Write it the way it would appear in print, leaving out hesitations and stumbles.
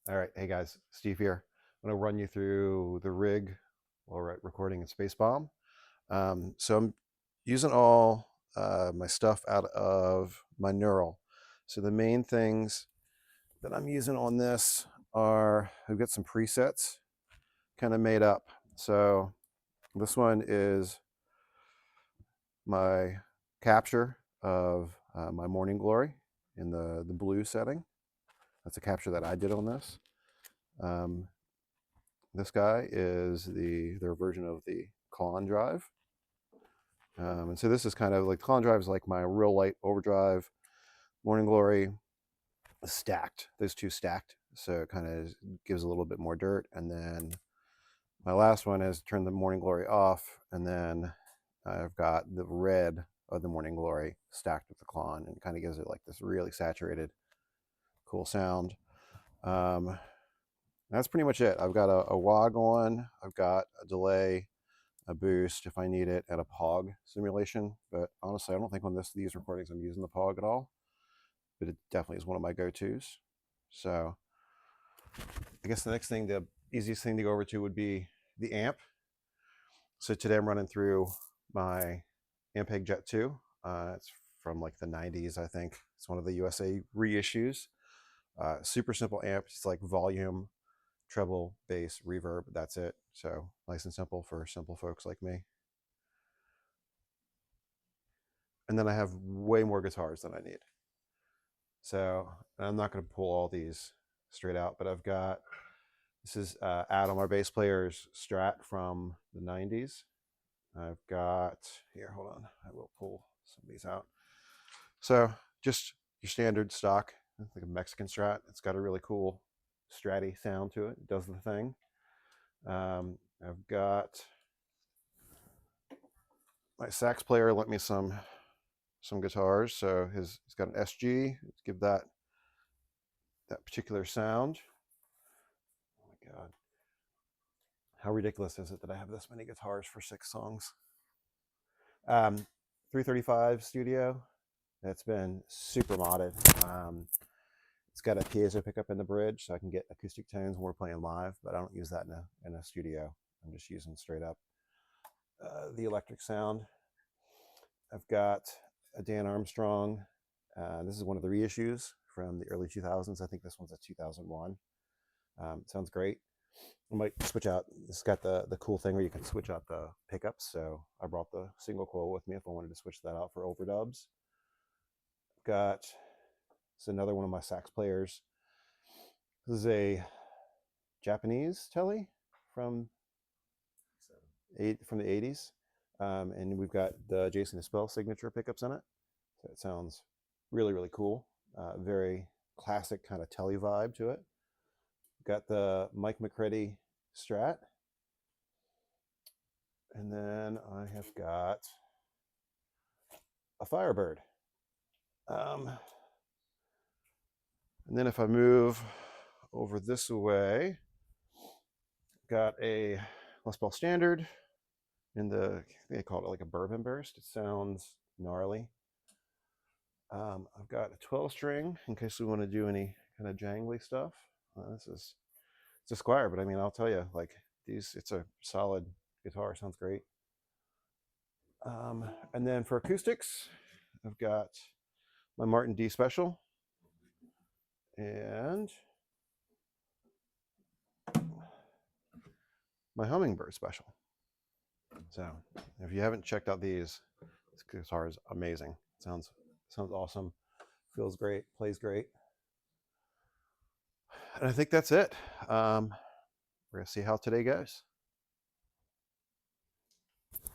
All right, hey guys, Steve here. I'm gonna run you through the rig while we're recording in Space Bomb. So I'm using all my stuff out of my Neural. So the main things that I'm using on this are, I've got some presets kind of made up. So this one is my capture of my morning glory in the blue setting. That's a capture that I did on this. Um, This guy is their version of the Klon drive. And so this is kind of like Klon drive is like my real light overdrive, Morning Glory stacked, those two stacked. So it kind of gives a little bit more dirt. And then my last one is turn the Morning Glory off. And then I've got the red of the Morning Glory stacked with the Klon, and it kind of gives it like this really saturated, cool sound. That's pretty much it. I've got a WOG on, I've got a delay, a boost if I need it, and a POG simulation. But honestly, I don't think on these recordings I'm using the POG at all. But it definitely is one of my go-tos. So I guess the easiest thing to go over to would be the amp. So today I'm running through my Ampeg Jet 2. It's from like the 90s, I think. It's one of the USA reissues. Super simple amp. It's like volume, treble, bass, reverb. That's it. So nice and simple for simple folks like me. And then I have way more guitars than I need. So I'm not going to pull all these straight out, but I've got, this is Adam, our bass player's Strat from the 90s. I've got, here, hold on, I will pull some of these out. So just your standard stock, like a Mexican Strat. It's got a really cool Stratty sound to it. It does the thing. I've got my sax player lent me some guitars. So he's got an SG. Let's give that particular sound. Oh my God. How ridiculous is it that I have this many guitars for 6 songs? 335 Studio. That's been super modded. It's got a piezo pickup in the bridge, so I can get acoustic tones when we're playing live, but I don't use that in a studio. I'm just using straight up the electric sound. I've got a Dan Armstrong. This is one of the reissues from the early 2000s. I think this one's a 2001. Sounds great. I might switch out. It's got the cool thing where you can switch out the pickups. So I brought the single coil with me if I wanted to switch that out for overdubs. Got, it's another one of my sax players. This is a Japanese Tele from the 80s. And we've got the Jason Isbell signature pickups in it. So it sounds really, really cool. Very classic kind of Tele vibe to it. Got the Mike McCready Strat. And then I have got a Firebird. And then if I move over this way, got a Les Paul Standard in they call it like a bourbon burst. It sounds gnarly. I've got a 12 string in case we want to do any kind of jangly stuff. It's a Squier, but I mean, I'll tell you, like it's a solid guitar. Sounds great. And then for acoustics, I've got my Martin D Special and my Hummingbird Special. So if you haven't checked out these, this guitar is amazing. Sounds awesome. Feels great. Plays great. And I think that's it. We're gonna see how today goes.